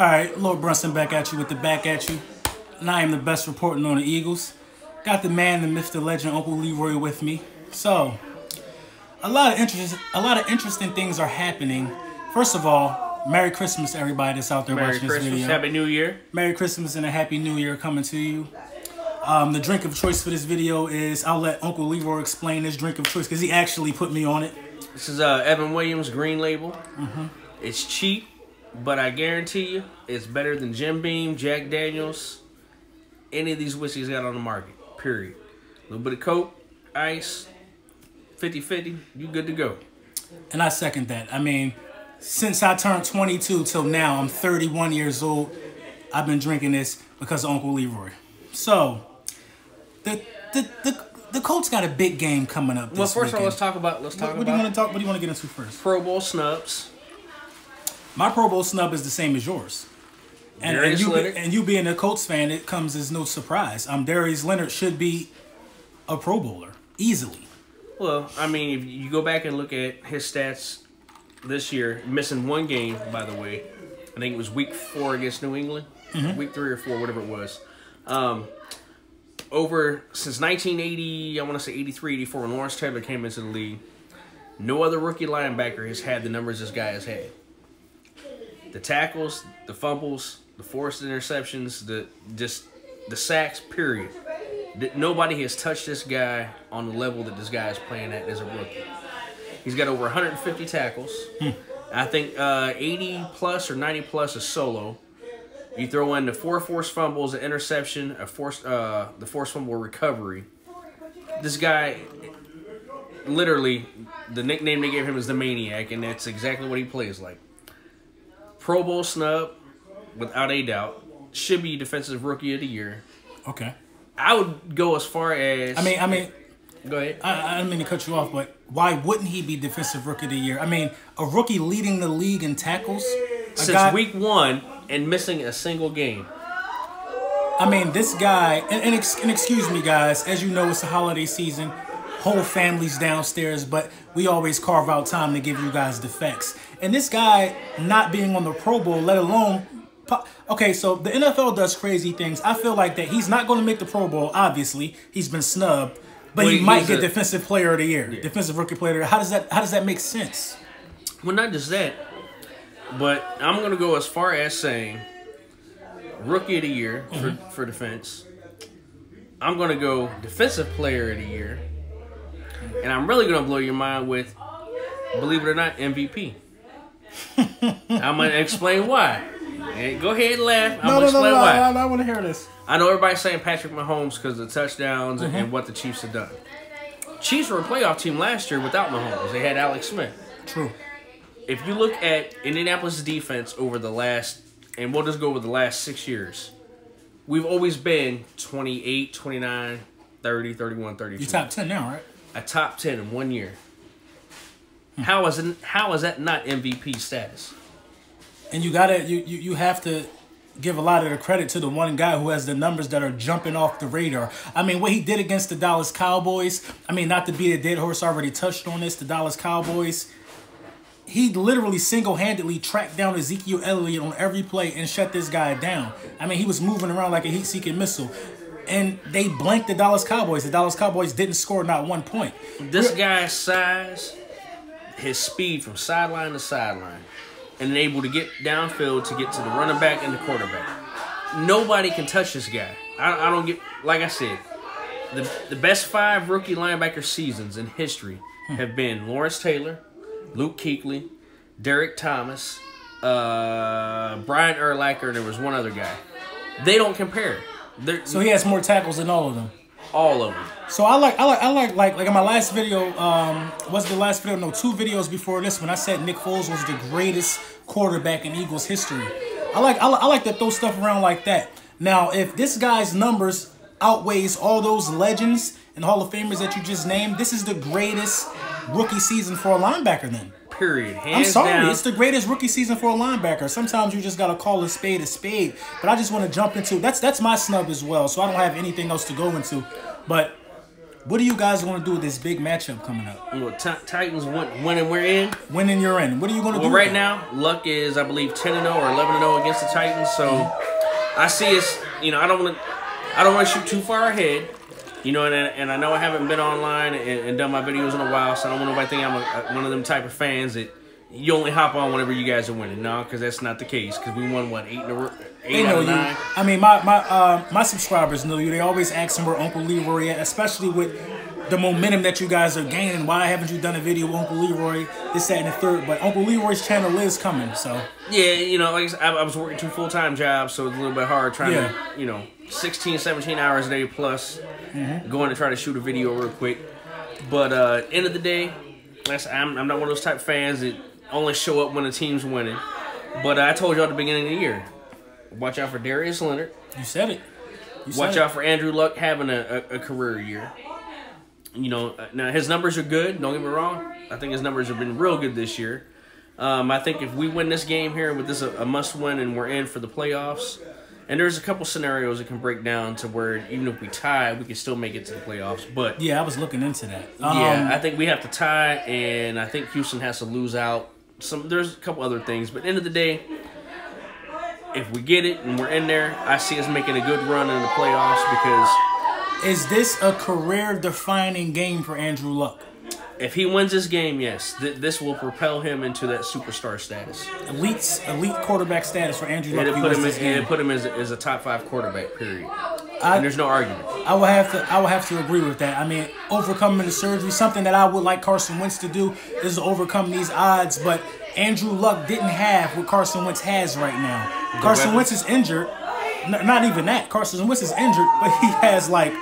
Alright, Lord Brunson back at you with the back at you. And I am the best reporting on the Eagles. Got the man, the myth, the legend, Uncle Leroy with me. So, a lot of interesting things are happening. First of all, Merry Christmas to everybody that's out there watching this video. Happy New Year. Merry Christmas and a Happy New Year coming to you. The drink of choice for this video is, I'll let Uncle Leroy explain this drink of choice because he actually put me on it. This is Evan Williams Green Label. It's cheap, but I guarantee you it's better than Jim Beam, Jack Daniels, any of these whiskeys got on the market, period. A little bit of Coke, ice, 50-50, you good to go. And I second that. I mean, since I turned 22 till now, I'm 31 years old. I've been drinking this because of Uncle Leroy. So, the Colts got a big game coming up this Well, first of all, weekend. let's talk about What do you want to talk? What do you want to get into first? Pro Bowl snubs. My Pro Bowl snub is the same as yours. And you being a Colts fan, it comes as no surprise. Darius Leonard should be a Pro Bowler easily. Well, I mean, if you go back and look at his stats this year, missing one game, by the way. I think it was week 4 against New England. Week 3 or 4, whatever it was. Since 1980, I want to say 83, 84, when Lawrence Taylor came into the league, no other rookie linebacker has had the numbers this guy has had. The tackles, the fumbles, the forced interceptions, the sacks, period. Nobody has touched this guy on the level that this guy is playing at as a rookie. He's got over 150 tackles. I think 80 plus or 90 plus is solo. You throw in the 4 forced fumbles, an interception, the forced fumble recovery. This guy, literally, the nickname they gave him is the Maniac, and that's exactly what he plays like. Pro Bowl snub, without a doubt. Should be Defensive Rookie of the Year. Okay. I would go as far as... I mean, go ahead. I didn't mean to cut you off, but why wouldn't he be Defensive Rookie of the Year? I mean, a rookie leading the league in tackles? Since week 1 and missing a single game. I mean, this guy, and excuse me, guys, as you know, it's the holiday season. Whole family's downstairs, but we always carve out time to give you guys the facts. And this guy not being on the Pro Bowl, let alone... Okay, so the NFL does crazy things. I feel like that he's not going to make the Pro Bowl, obviously. He's been snubbed. But he might get Defensive Player of the Year. Yeah. Defensive Rookie Player of the Year. How does that make sense? Well, not just that. But I'm going to go as far as saying Rookie of the Year for defense. I'm going to go Defensive Player of the Year. And I'm really going to blow your mind with, believe it or not, MVP. I'm going to explain why. And go ahead and laugh. I'm going to explain why. I want to hear this. I know everybody's saying Patrick Mahomes because of the touchdowns and what the Chiefs have done. Chiefs were a playoff team last year without Mahomes. They had Alex Smith. True. If you look at Indianapolis' defense over the last, and we'll just go over the last 6 years, we've always been 28, 29, 30, 31, 32. You're top 10 now, right? A top 10 in 1 year. How is that not MVP status? And you have to give a lot of the credit to the one guy who has the numbers that are jumping off the radar. I mean, what he did against the Dallas Cowboys, I mean, not to beat a dead horse, I already touched on this, the Dallas Cowboys. He literally single-handedly tracked down Ezekiel Elliott on every play and shut this guy down. I mean, he was moving around like a heat-seeking missile. And they blanked the Dallas Cowboys. The Dallas Cowboys didn't score not 1 point. This guy's size, his speed from sideline to sideline, and able to get downfield to get to the running back and the quarterback. Nobody can touch this guy. I don't get, like I said, the best 5 rookie linebacker seasons in history have been Lawrence Taylor, Luke Kuechly, Derek Thomas, Brian Urlacher, and there was one other guy. They don't compare. So he has more tackles than all of them. All of them. So I like in my last video, was the last video? No, 2 videos before this one, I said Nick Foles was the greatest quarterback in Eagles history. I like to throw stuff around like that. Now, if this guy's numbers outweighs all those legends and Hall of Famers that you just named, this is the greatest rookie season for a linebacker then. Period. I'm sorry, it's the greatest rookie season for a linebacker. Sometimes you just got to call a spade. But I just want to jump into, that's my snub as well, so I don't have anything else to go into. But What do you guys want to do with this big matchup coming up? Well, Titans win and we're in. When and you're in. What are you going to do? Well, right now, Luck is, I believe, 10-0 or 11-0 against the Titans. So I see us. You know, I don't want to shoot too far ahead. You know, and I know I haven't been online and done my videos in a while, so I don't want nobody to think I'm one of them type of fans that you only hop on whenever you guys are winning. No, because that's not the case. Because we won, what, 8 out of 9? I mean, my subscribers know you. They always ask where Uncle Leroy at, especially with the momentum that you guys are gaining. Why haven't you done a video with Uncle Leroy, this, that, and the third? But Uncle Leroy's channel is coming, so. Yeah, you know, like I was working 2 full-time jobs, so it's a little bit hard trying to, you know, 16, 17 hours a day plus going to try to shoot a video real quick. But end of the day, I'm not one of those type of fans that only show up when the team's winning. But I told you at the beginning of the year, watch out for Darius Leonard. You said it. Watch out for Andrew Luck having a career year. You know, now his numbers are good. Don't get me wrong. I think his numbers have been real good this year. I think if we win this game here with this a must-win and we're in for the playoffs, and there's a couple scenarios that can break down to where even if we tie, we can still make it to the playoffs. But yeah, I was looking into that. Yeah, I think we have to tie, and I think Houston has to lose out. There's a couple other things, but at the end of the day, if we get it and we're in there, I see us making a good run in the playoffs because. Is this a career-defining game for Andrew Luck? If he wins this game, yes. This will propel him into that superstar status. Elite quarterback status for Andrew Luck. It'll put him as a top 5 quarterback, period. And there's no argument. I will have to agree with that. I mean, overcoming the surgery, something that I would like Carson Wentz to do is to overcome these odds, but Andrew Luck didn't have what Carson Wentz has right now. Carson Wentz is injured. Not even that. Carson Wentz is injured, but he has, like,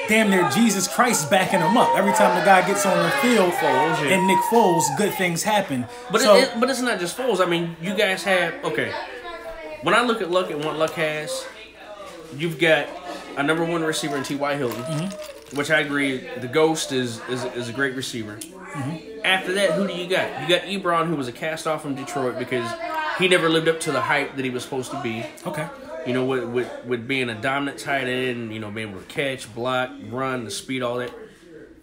damn near Jesus Christ backing him up. Every time the guy gets on the field and Nick Foles, good things happen. But but it's not just Foles. I mean, you guys have, okay, when I look at Luck and what Luck has, you've got a #1 receiver in T.Y. Hilton, which I agree, the Ghost is a great receiver. After that, who do you got? You got Ebron, who was a cast-off from Detroit because he never lived up to the hype that he was supposed to be. Okay. You know, with being a dominant tight end, you know, being able to catch, block, run, the speed, all that.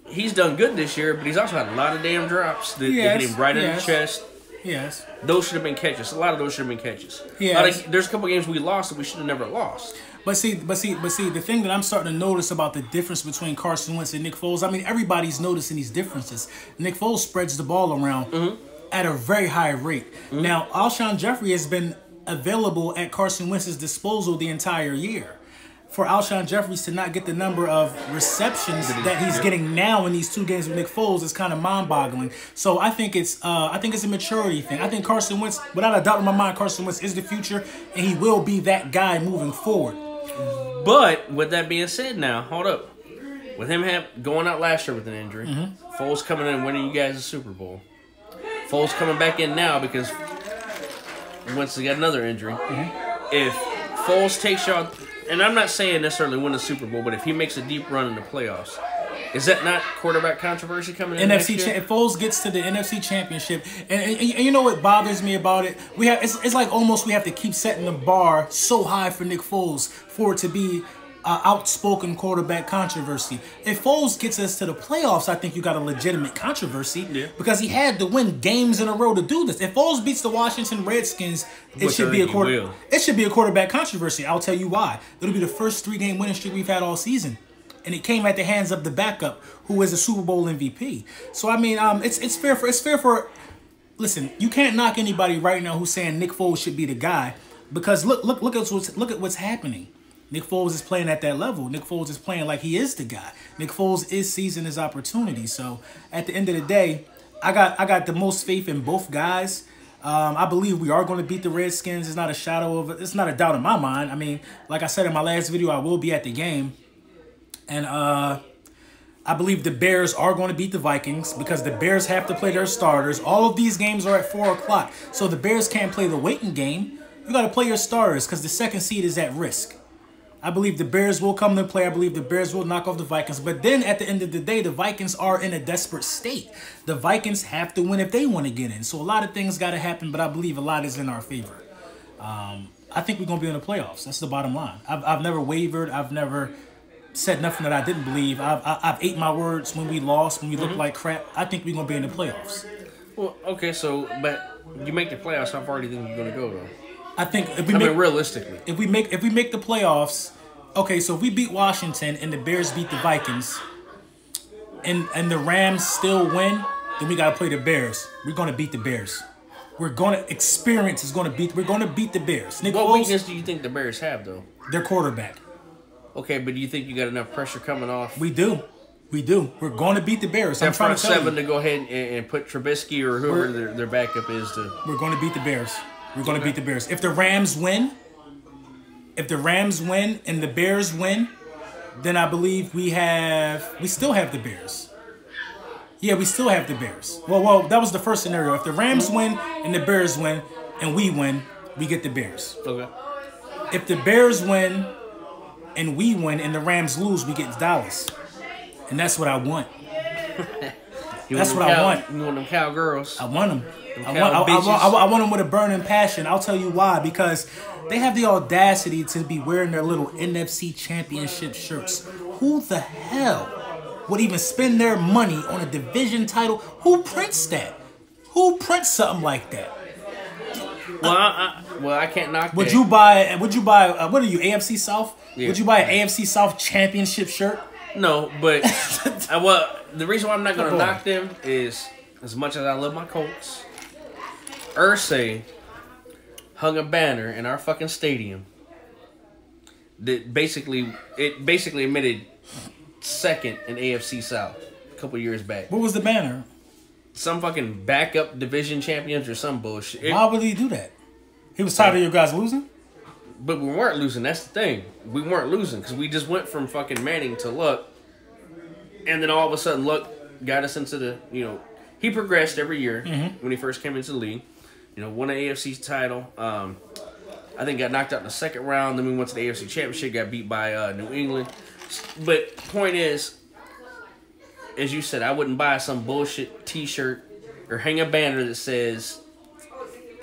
He's done good this year, but he's also had a lot of damn drops that hit him right in the chest. Yes. Those should have been catches. A lot of those should have been catches. Yes. There's a couple games we lost that we should have never lost. But see, the thing that I'm starting to notice about the difference between Carson Wentz and Nick Foles, I mean, everybody's noticing these differences. Nick Foles spreads the ball around at a very high rate. Now, Alshon Jeffrey has been available at Carson Wentz's disposal the entire year. For Alshon Jeffries to not get the number of receptions that he's getting now in these 2 games with Nick Foles is kind of mind-boggling. So I think it's a maturity thing. I think Carson Wentz, without a doubt in my mind, Carson Wentz is the future, and he will be that guy moving forward. But with that being said, now hold up. With him going out last year with an injury, Foles coming in and winning you guys a Super Bowl. Foles coming back in now because Wentz has got another injury. If Foles takes y'all, and I'm not saying necessarily win the Super Bowl, but if he makes a deep run in the playoffs, is that not quarterback controversy coming in next year? If Foles gets to the NFC Championship, and you know what bothers me about it? It's like almost we have to keep setting the bar so high for Nick Foles for it to be outspoken quarterback controversy. If Foles gets us to the playoffs, I think you got a legitimate controversy because he had to win games in a row to do this. If Foles beats the Washington Redskins, it should be a quarterback controversy. I'll tell you why. It'll be the first 3-game winning streak we've had all season. And it came at the hands of the backup, who is a Super Bowl MVP. So I mean, it's fair for. Listen, you can't knock anybody right now who's saying Nick Foles should be the guy because look at what's happening. Nick Foles is playing at that level. Nick Foles is playing like he is the guy. Nick Foles is seizing his opportunity. So at the end of the day, I got the most faith in both guys. I believe we are going to beat the Redskins. It's not a doubt in my mind. I mean, like I said in my last video, I will be at the game. And I believe the Bears are going to beat the Vikings because the Bears have to play their starters. All of these games are at 4 o'clock. So the Bears can't play the waiting game. You got to play your starters because the 2nd seed is at risk. I believe the Bears will come to play. I believe the Bears will knock off the Vikings. But then at the end of the day, the Vikings are in a desperate state. The Vikings have to win if they want to get in. So a lot of things got to happen, but I believe a lot is in our favor. I think we're going to be in the playoffs. That's the bottom line. I've never wavered. I've never said nothing that I didn't believe. I've ate my words when we lost, when we looked like crap. I think we're gonna be in the playoffs. Well, okay, so but you make the playoffs. How far do you think you're gonna go though? I think if we realistically, if we make the playoffs, okay. So if we beat Washington and the Bears beat the Vikings, and the Rams still win, then we gotta play the Bears. We're gonna beat the Bears. We're gonna We're gonna beat the Bears. Nick what Foles, weakness do you think the Bears have though? their quarterback. Okay, but do you think you got enough pressure coming off? We do. We're going to beat the Bears. I'm that trying front to tell seven you. to go ahead and put Trubisky or whoever their backup is to. We're going to beat the Bears. We're going to beat the Bears. If the Rams win, and the Bears win, then I believe we still have the Bears. Yeah, we still have the Bears. Well, that was the first scenario. If the Rams win and the Bears win and we win, we get the Bears. Okay. If the Bears win and we win and the Rams lose, we get Dallas. And that's what I want. That's what I want. You want them cowgirls. I want them. I want them with a burning passion. I'll tell you why. Because they have the audacity to be wearing their little NFC championship shirts. Who the hell would even spend their money on a division title? Who prints that? Who prints something like that? Well, I can't knock that. Would you buy? What are you, AFC South? Yeah. Would you buy an AFC South championship shirt? No, but the reason why I'm not gonna knock them is, as much as I love my Colts, Irsay hung a banner in our fucking stadium that basically admitted second in AFC South a couple years back. What was the banner? Some fucking backup division champions or some bullshit. Why would he do that? He was tired of you guys losing? But we weren't losing. That's the thing. We weren't losing because we just went from fucking Manning to Luck. And then all of a sudden, Luck got us into the, he progressed every year when he first came into the league. Won an AFC title. I think got knocked out in the second round. Then we went to the AFC Championship, got beat by New England. But point is, as you said, I wouldn't buy some bullshit T-shirt or hang a banner that says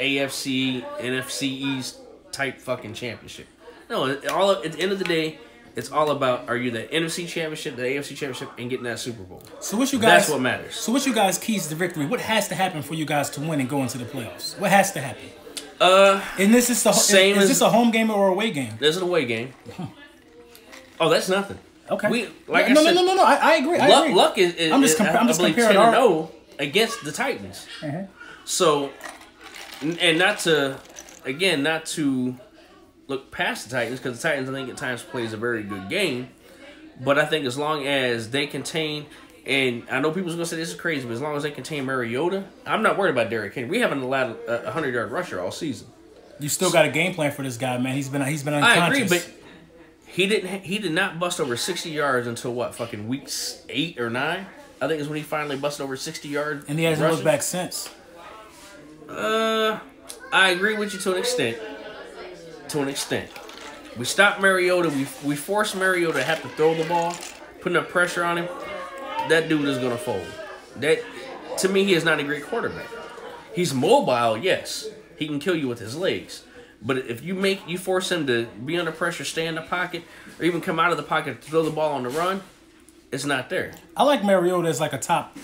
AFC, NFC East type fucking championship. No, at the end of the day, it's all about, are you the NFC championship, the AFC championship, and getting that Super Bowl. So what you guys? That's what matters. So what you guys keys to victory? What has to happen for you guys to win and go into the playoffs? What has to happen? And is this a home game or away game? This is an away game. Oh, that's nothing. Okay. No. I agree. Luck is I'm just comparing our 10-0 against the Titans. So, and not to look past the Titans, because the Titans, I think, at times plays a very good game. But I think as long as they contain, and I know people's going to say this is crazy, but as long as they contain Mariota, I'm not worried about Derrick Henry. We haven't allowed a 100-yard rusher all season. You still got a game plan for this guy, man. He's been unconscious. I agree, but he did not bust over 60 yards until what, fucking weeks 8 or 9? I think is when he finally busted over 60 yards. And he hasn't looked back since. I agree with you to an extent. We stopped Mariota. We forced Mariota to have to throw the ball, putting up pressure on him. That dude is going to fold. That, to me, he is not a great quarterback. He's mobile, yes. He can kill you with his legs. But if you force him to be under pressure, stay in the pocket, or even come out of the pocket to throw the ball on the run, it's not there. I like Mariota as like a top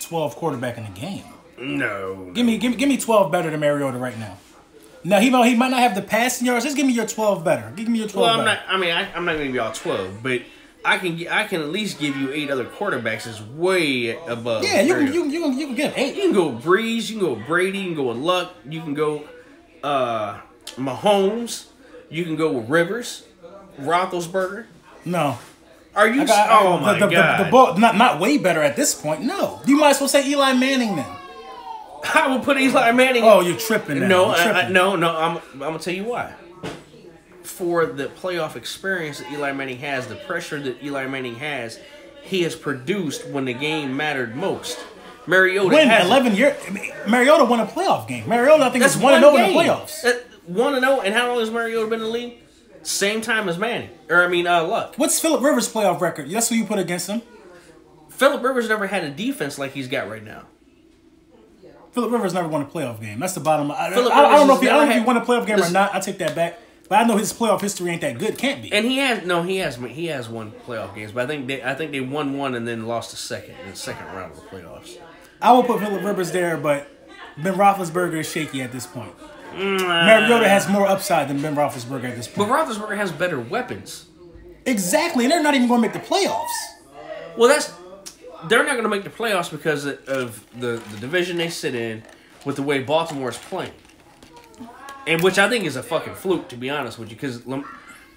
12 quarterback in the game. No. Give me 12 better than Mariota right now. Now he might not have the passing yards. Just give me your 12 better. Give me your 12 better. I'm not going to give y'all 12, but I can at least give you 8 other quarterbacks that's way above. Yeah, you can get 8. You can go Breeze, you can go Brady, you can go with Luck, you can go Mahomes, you can go with Rivers, Roethlisberger. No. Are you? Oh my God! The ball not way better at this point. No, you might as well say Eli Manning then. I will put Eli Manning. Oh, you're tripping now. No, no. I'm gonna tell you why. For the playoff experience that Eli Manning has, the pressure that Eli Manning has, he has produced when the game mattered most. Mariota win 11 years. Mariota won a playoff game. Mariota, I think, is 1-0 in the playoffs. 1-0, and how long has Mariota been in the league? Same time as Manning. Luck. What's Phillip Rivers' playoff record? That's who you put against him. Phillip Rivers never had a defense like he's got right now. Phillip Rivers never won a playoff game. That's the bottom line. I don't know if he won a playoff game or not. I take that back. But I know his playoff history ain't that good. Can't be. And he has won playoff games, but I think they won one and then lost in the second round of the playoffs. I will put Phillip Rivers there, but Ben Roethlisberger is shaky at this point. Mariota has more upside than Ben Roethlisberger at this point. But Roethlisberger has better weapons. Exactly, and they're not even going to make the playoffs. Well, they're not going to make the playoffs because of the division they sit in with the way Baltimore is playing. And which I think is a fucking fluke, to be honest with you, because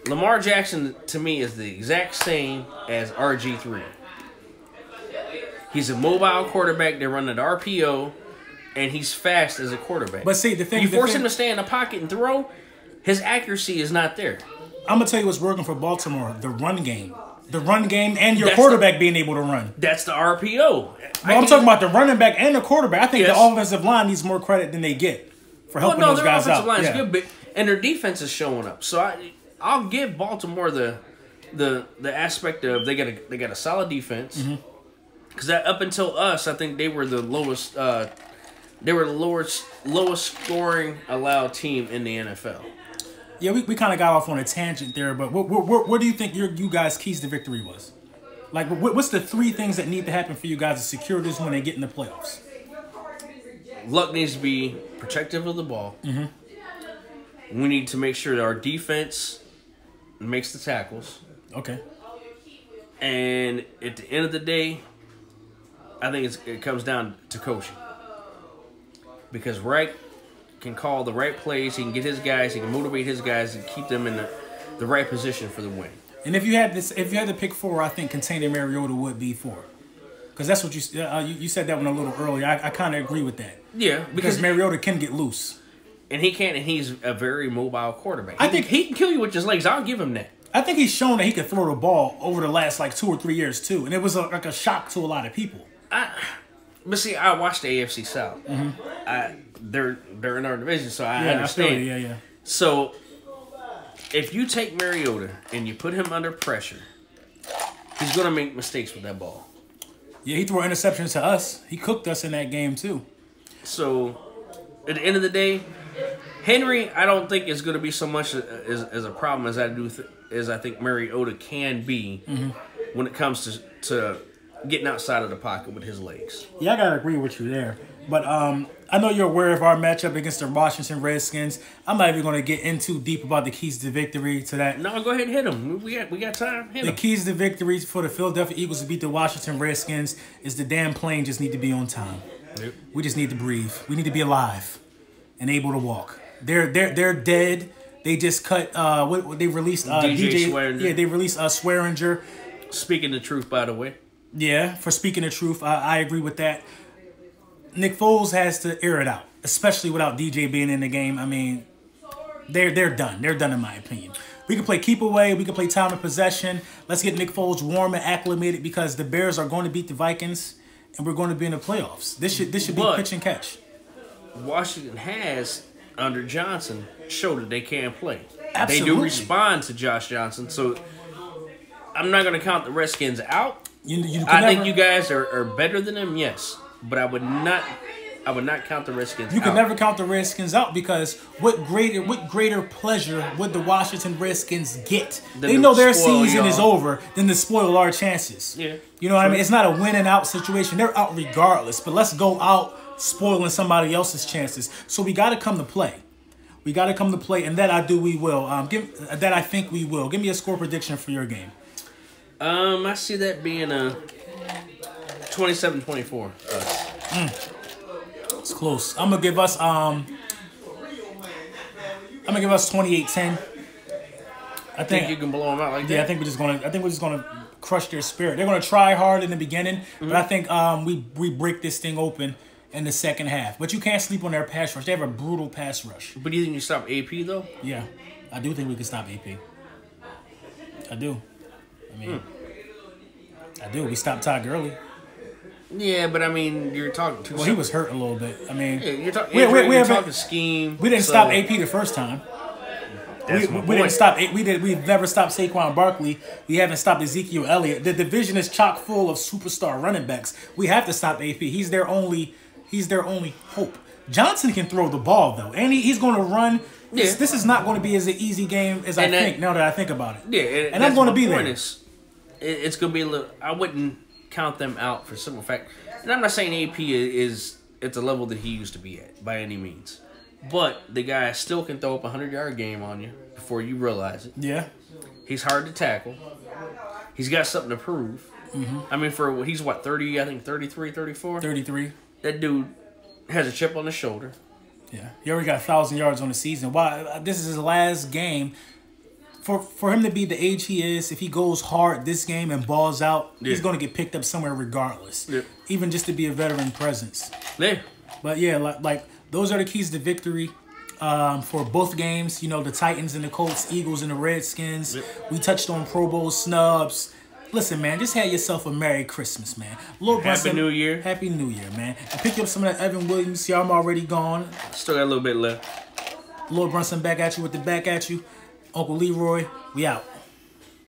Lamar Jackson, to me, is the exact same as RG3. He's a mobile quarterback. They run an RPO, and he's fast as a quarterback. But see, the thing... You force him to stay in the pocket and throw, his accuracy is not there. I'm going to tell you what's working for Baltimore, the run game. The run game and your quarterback being able to run. That's the RPO. Well, I'm talking about the running back and the quarterback. I think the offensive line needs more credit than they get for helping those guys out. Line is good, and their defense is showing up. So I'll give Baltimore the aspect of they got a solid defense. Because up until us, I think they were the lowest. They were the lowest scoring allowed team in the NFL. Yeah, we kind of got off on a tangent there, but what do you think you guys' keys to victory was? Like, what's the 3 things that need to happen for you guys to secure this when they get in the playoffs? Luck needs to be protective of the ball. We need to make sure that our defense makes the tackles. Okay. And at the end of the day, I think it comes down to coaching. Because Reich can call the right plays, he can get his guys, he can motivate his guys and keep them in the right position for the win. And if you had to pick 4, I think containing Mariota would be 4. Because that's what you said that one a little earlier. I kind of agree with that. Yeah, because Mariota can get loose. And he can, and he's a very mobile quarterback. I think he can kill you with his legs. I'll give him that. I think he's shown that he can throw the ball over the last 2 or 3 years too, and it was like a shock to a lot of people. But see, I watched the AFC South. They're in our division, so I understand. Yeah. So if you take Mariota and you put him under pressure, he's going to make mistakes with that ball. Yeah, he threw interceptions to us. He cooked us in that game too. So at the end of the day, Henry, I don't think is going to be so much as a problem as I think Mariota can be when it comes to getting outside of the pocket with his legs. Yeah, I gotta agree with you there. But I know you're aware of our matchup against the Washington Redskins. I'm not even going to get in too deep about the keys to victory to that. No, go ahead and hit them. We got time. Hit the them. Keys to victory for the Philadelphia Eagles to beat the Washington Redskins is the damn plane just need to be on time. Yep. We just need to breathe. We need to be alive and able to walk. They're dead. They just cut. They released DJ Swearinger. Yeah, they released Swearinger. Speaking the truth, by the way. Yeah, for speaking the truth, I agree with that. Nick Foles has to air it out, especially without DJ being in the game. I mean, they're done. They're done in my opinion. We can play keep away. We can play time of possession. Let's get Nick Foles warm and acclimated because the Bears are going to beat the Vikings and we're going to be in the playoffs. This should be pitch and catch. Washington has, under Johnson, showed that they can play. Absolutely. They do respond to Josh Johnson, so I'm not going to count the Redskins out. I think you guys are better than them, yes. But I would not count the Redskins out. You can never count the Redskins out because what greater pleasure would the Washington Redskins get? They know their season is over than to spoil our chances. Yeah. You know what I mean? It's not a win and out situation. They're out regardless. But let's go out spoiling somebody else's chances. So we got to come to play. We got to come to play, and that I think we will. Give me a score prediction for your game. I see that being a 27-24. It's close. I'm gonna give us 28-10. I think you can blow them out like that. Yeah, I think we're just gonna crush their spirit. They're gonna try hard in the beginning, but I think we break this thing open in the second half. But you can't sleep on their pass rush. They have a brutal pass rush. But do you think you stop AP though? Yeah, I do think we can stop AP. I do. I mean, I do. We stopped Todd Gurley. Yeah, but I mean, you're talking too. Well, he was hurt a little bit. I mean, yeah, you're talking scheme. We didn't stop AP the first time. We didn't stop. We've never stopped Saquon Barkley. We haven't stopped Ezekiel Elliott. The division is chock full of superstar running backs. We have to stop AP. He's their only hope. Johnson can throw the ball though, and he's going to run. This is not going to be as an easy game as I think. Now that I think about it, yeah, and I'm going to be there. It's going to be a little. I wouldn't count them out for simple fact. And I'm not saying AP is at the level that he used to be at by any means, but the guy still can throw up a 100-yard game on you before you realize it. Yeah, he's hard to tackle. He's got something to prove. I mean, he's what, 30, I think 33, 34? 33. That dude has a chip on his shoulder. Yeah. He already got 1,000 yards on the season. Why? This is his last game. For him to be the age he is, if he goes hard this game and balls out, he's going to get picked up somewhere regardless. Yeah. Even just to be a veteran presence. Yeah. But yeah, like those are the keys to victory. For both games, you know, the Titans and the Colts, Eagles and the Redskins. Yep. We touched on Pro Bowl snubs. Listen, man, just have yourself a Merry Christmas, man. Happy New Year. Happy New Year, man. And pick up some of that Evan Williams. See, I'm already gone. Still got a little bit left. Lord Brunson back at you with the back at you. Uncle Leroy, we out.